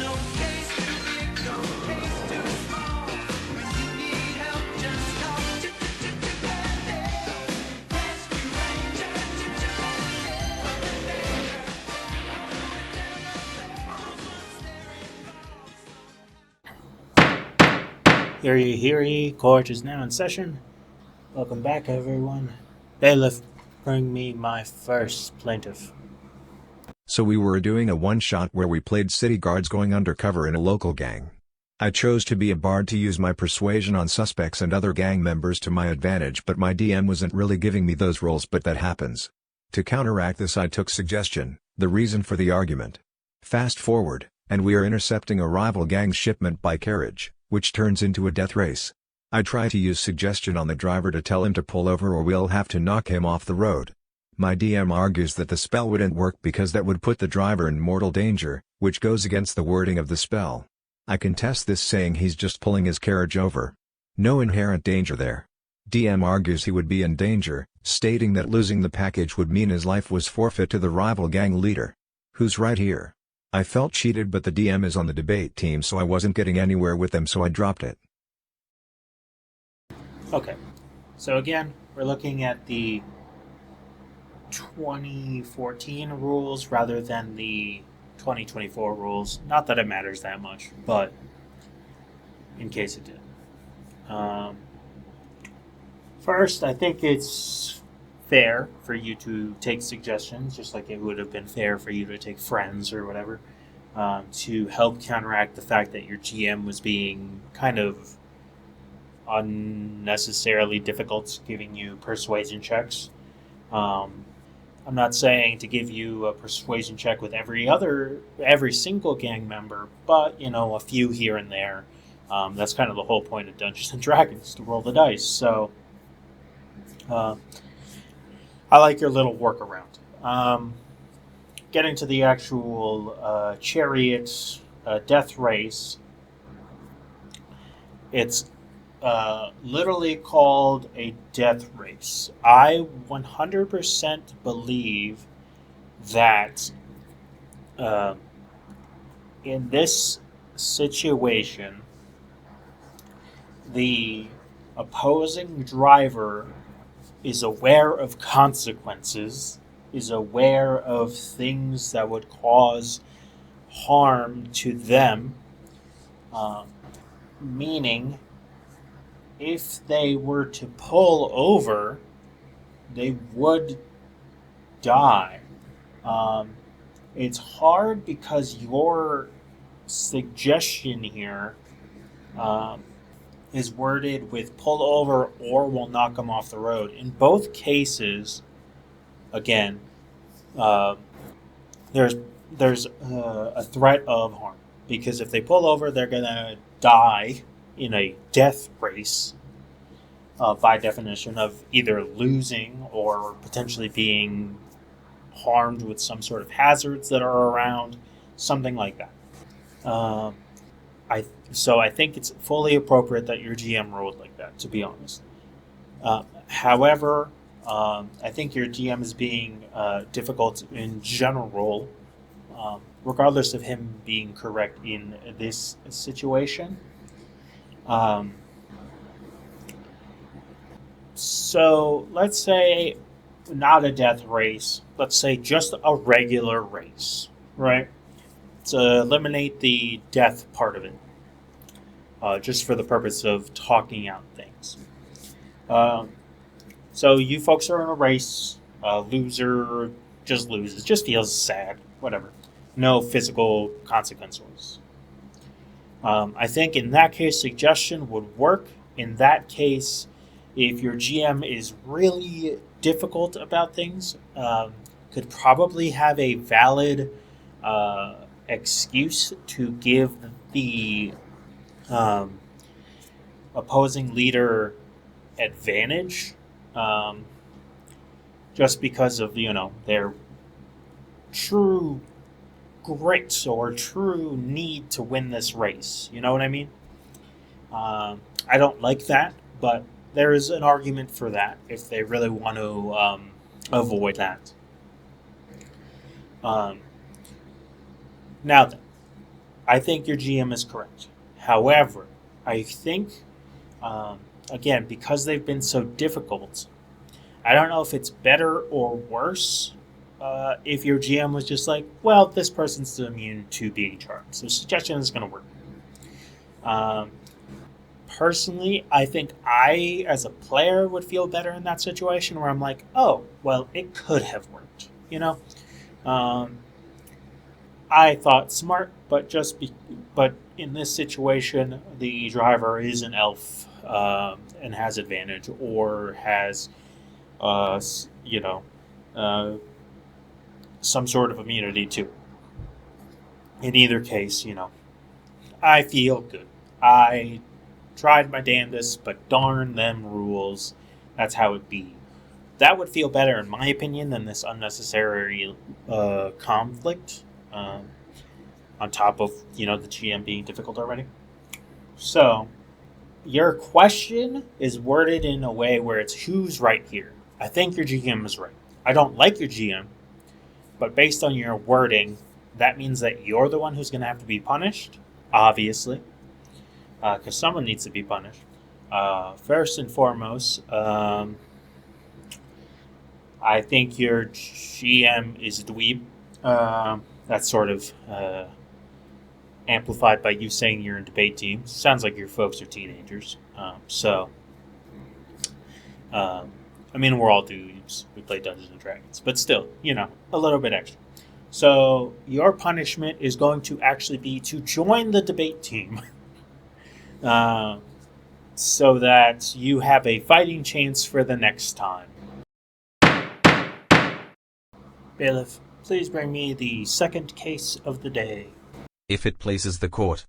no case too big, no case too small. When you need help, just call Rescue Ranger. Hear ye, hear ye, court is now in session. Welcome back, everyone. Bailiff, bring me my first plaintiff. So we were doing a one-shot where we played city guards going undercover in a local gang. I chose to be a bard to use my persuasion on suspects and other gang members to my advantage, but my DM wasn't really giving me those roles, but that happens. To counteract this, I took suggestion, the reason for the argument. Fast forward, and we are intercepting a rival gang's shipment by carriage, which turns into a death race. I try to use suggestion on the driver to tell him to pull over or we'll have to knock him off the road. My DM argues that the spell wouldn't work because that would put the driver in mortal danger, which goes against the wording of the spell. I contest this, saying he's just pulling his carriage over. No inherent danger there. DM argues he would be in danger, stating that losing the package would mean his life was forfeit to the rival gang leader. Who's right here? I felt cheated, but the DM is on the debate team, so I wasn't getting anywhere with them, so I dropped it. Okay, so again, we're looking at the 2014 rules rather than the 2024 rules. Not that it matters that much, but in case it did. First, I think it's fair for you to take suggestions, just like it would have been fair for you to take friends or whatever, to help counteract the fact that your GM was being kind of unnecessarily difficult, giving you persuasion checks. I'm not saying to give you a persuasion check with every single gang member, but a few here and there. That's kind of the whole point of Dungeons and Dragons, to roll the dice. So I like your little workaround. Getting to the actual chariot death race, it's literally called a death race. I 100% believe that in this situation, the opposing driver is aware of consequences, is aware of things that would cause harm to them, meaning if they were to pull over, they would die. It's hard because your suggestion here is worded with pull over or will knock them off the road. In both cases, again, there's a threat of harm, because if they pull over, they're gonna die in a death race, by definition of either losing or potentially being harmed with some sort of hazards that are around, something like that. I think it's fully appropriate that your GM rolled like that, to be honest. However, I think your GM is being difficult in general, regardless of him being correct in this situation. So let's say not a death race. Let's say just a regular race, right? To eliminate the death part of it, just for the purpose of talking out things. So you folks are in a race. Loser just loses, just feels sad, whatever. No physical consequences. I think in that case, suggestion would work. In that case, if your GM is really difficult about things, could probably have a valid excuse to give the opposing leader advantage, just because of their true grit or true need to win this race. You know what I mean? I don't like that, but there is an argument for that if they really want to avoid that. Now then, I think your GM is correct. However, I think, again, because they've been so difficult, I don't know if it's better or worse if your GM was just like, well, this person's immune to being charmed, so suggestion is going to work. Um, Personally, I think I, as a player, would feel better in that situation where I'm like, oh, well, it could have worked, you know? Um, I thought smart, but in this situation, the driver is an elf and has advantage, or has, you know, uh, some sort of immunity to it. In either case, I feel good. I tried my damnedest, but darn them rules. That's how it be. That would feel better, in my opinion, than this unnecessary conflict. On top of the GM being difficult already. So your question is worded in a way where it's who's right here. I think your GM is right. I don't like your GM, but based on your wording, that means that you're the one who's going to have to be punished, obviously, because someone needs to be punished. First and foremost, I think your GM is a dweeb. That's sort of amplified by you saying you're in debate team. Sounds like your folks are teenagers. I mean, we're all dudes. We play Dungeons and Dragons, but still, a little bit extra. So your punishment is going to actually be to join the debate team, so that you have a fighting chance for the next time. Bailiff, please bring me the second case of the day. If it pleases the court.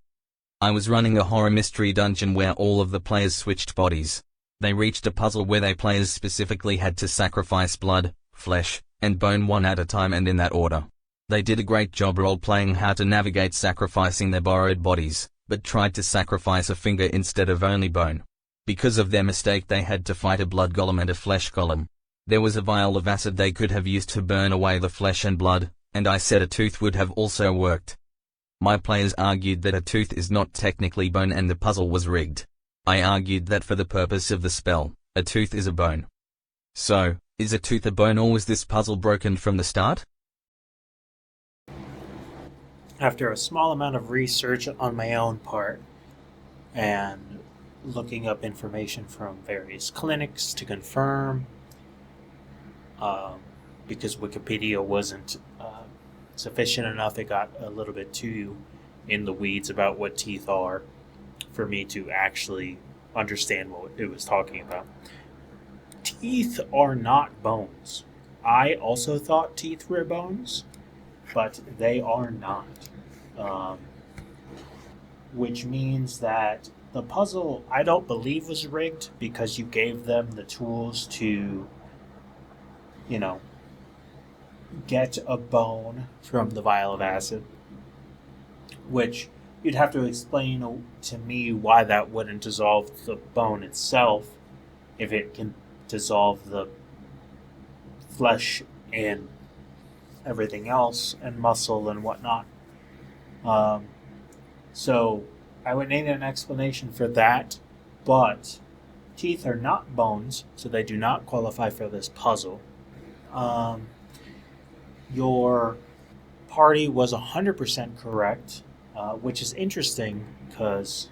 I was running a horror mystery dungeon where all of the players switched bodies. They reached a puzzle where they players specifically had to sacrifice blood, flesh, and bone one at a time and in that order. They did a great job role-playing how to navigate sacrificing their borrowed bodies, but tried to sacrifice a finger instead of only bone. Because of their mistake they had to fight a blood golem and a flesh golem. There was a vial of acid they could have used to burn away the flesh and blood, and I said a tooth would have also worked. My players argued that a tooth is not technically bone and the puzzle was rigged. I argued that for the purpose of the spell, a tooth is a bone. So, is a tooth a bone or was this puzzle broken from the start? After a small amount of research on my own part, and looking up information from various clinics to confirm, because Wikipedia wasn't sufficient enough, it got a little bit too in the weeds about what teeth are for me to actually understand what it was talking about. Teeth are not bones. I also thought teeth were bones, but they are not. Which means that the puzzle, I don't believe, was rigged because you gave them the tools to, get a bone from the vial of acid, which you'd have to explain to me why that wouldn't dissolve the bone itself if it can dissolve the flesh and everything else and muscle and whatnot. So I would need an explanation for that, but teeth are not bones, so they do not qualify for this puzzle. Your party was 100% correct, which is interesting because,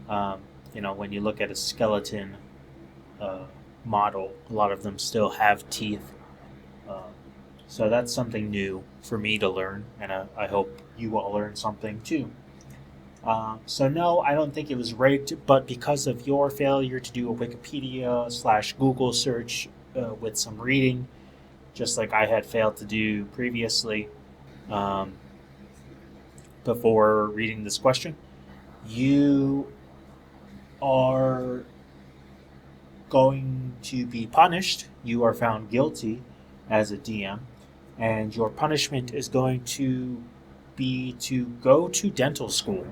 when you look at a skeleton model, a lot of them still have teeth. So that's something new for me to learn, and I hope you all learn something too. So no, I don't think it was rigged, but because of your failure to do a Wikipedia/Google search with some reading, just like I had failed to do previously before reading this question, you are going to be punished. You are found guilty as a DM, and your punishment is going to be to go to dental school.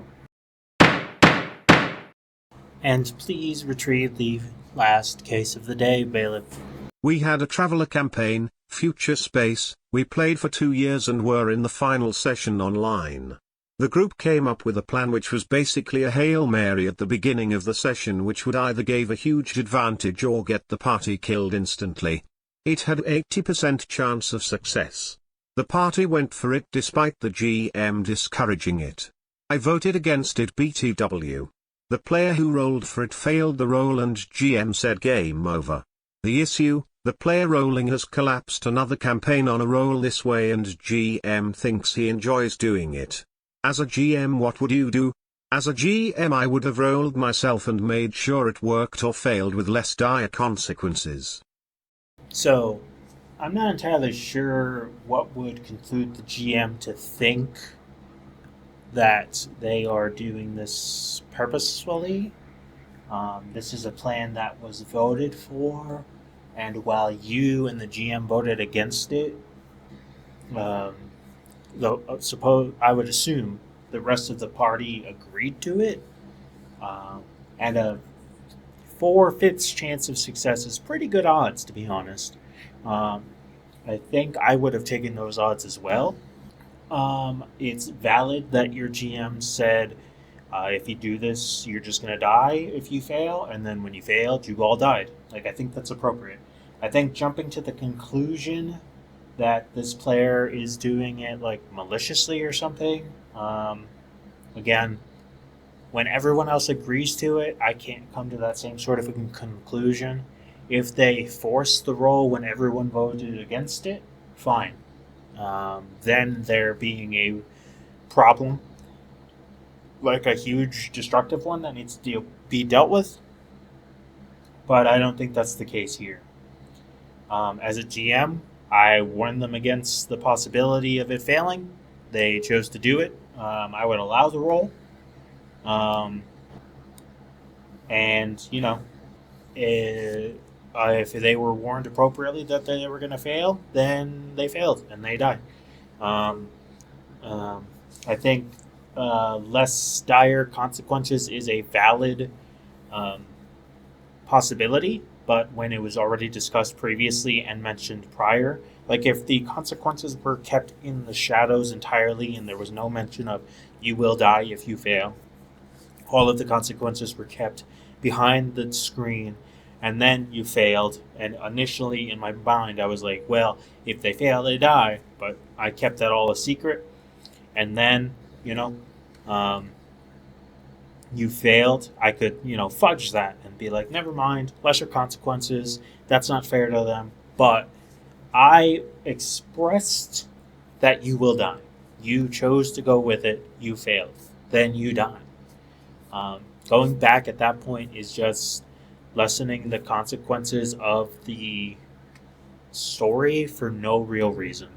And please retrieve the last case of the day, Bailiff. We had a traveler campaign, Future Space. We played for 2 years and were in the final session online. The group came up with a plan which was basically a Hail Mary at the beginning of the session, which would either give a huge advantage or get the party killed instantly. It had 80% chance of success. The party went for it despite the GM discouraging it. I voted against it BTW. The player who rolled for it failed the roll and GM said game over. The issue, the player rolling has collapsed another campaign on a roll this way and GM thinks he enjoys doing it. As a GM, what would you do? As a GM, I would have rolled myself and made sure it worked or failed with less dire consequences. So, I'm not entirely sure what would conclude the GM to think that they are doing this purposefully. This is a plan that was voted for, and while you and the GM voted against it, I would assume the rest of the party agreed to it, and a 4/5 chance of success is pretty good odds, to be honest. I think I would have taken those odds as well. It's valid that your GM said, if you do this, you're just going to die if you fail, and then when you failed, you all died. Like, I think that's appropriate. I think jumping to the conclusion that this player is doing it, like, maliciously or something, again, when everyone else agrees to it, I can't come to that same sort of a conclusion. If they force the roll when everyone voted against it, fine. Then there being a problem, like a huge destructive one that needs to be dealt with. But I don't think that's the case here. As a GM, I warned them against the possibility of it failing. They chose to do it. I would allow the roll. And, you know, if they were warned appropriately that they were going to fail, then they failed and they died. I think less dire consequences is a valid possibility, but when it was already discussed previously and mentioned prior, like if the consequences were kept in the shadows entirely and there was no mention of you will die if you fail, all of the consequences were kept behind the screen, and then you failed, and initially in my mind I was like, well, if they fail they die, but I kept that all a secret, and then, you failed, I could, fudge that and be like, never mind, lesser consequences, that's not fair to them, but I expressed that you will die. You chose to go with it, you failed, then you die. Going back at that point is just lessening the consequences of the story for no real reason.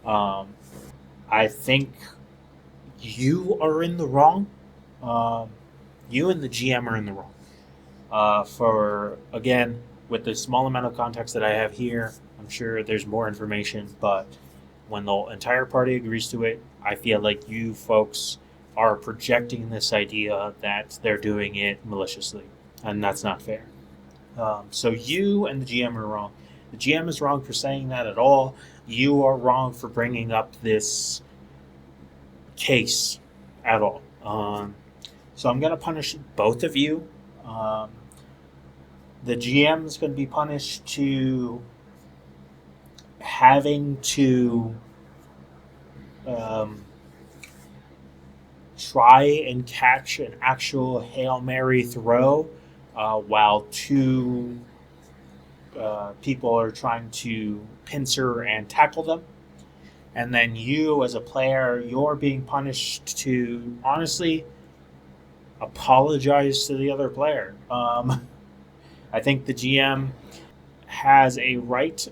I think you are in the wrong. You and the GM are in the wrong. For, again, with the small amount of context that I have here, I'm sure there's more information, but when the entire party agrees to it, I feel like you folks are projecting this idea that they're doing it maliciously, and that's not fair. So you and the GM are wrong. The GM is wrong for saying that at all. You are wrong for bringing up this case at all. So I'm going to punish both of you. The GM is going to be punished to having to try and catch an actual Hail Mary throw while two people are trying to pincer and tackle them. And then you, as a player, you're being punished to, honestly, apologize to the other player. I think the GM has a right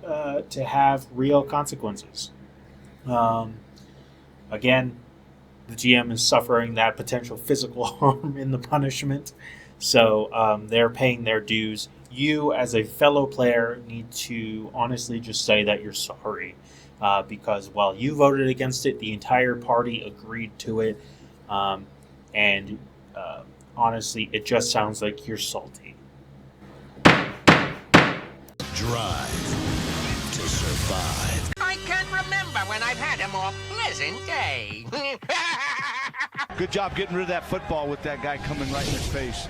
to have real consequences. Again, the GM is suffering that potential physical harm in the punishment, so they're paying their dues. You, as a fellow player, need to honestly just say that you're sorry, because while you voted against it, the entire party agreed to it, and honestly, it just sounds like you're salty. Drive to survive. I can't remember when I've had a more pleasant day. Good job getting rid of that football with that guy coming right in his face.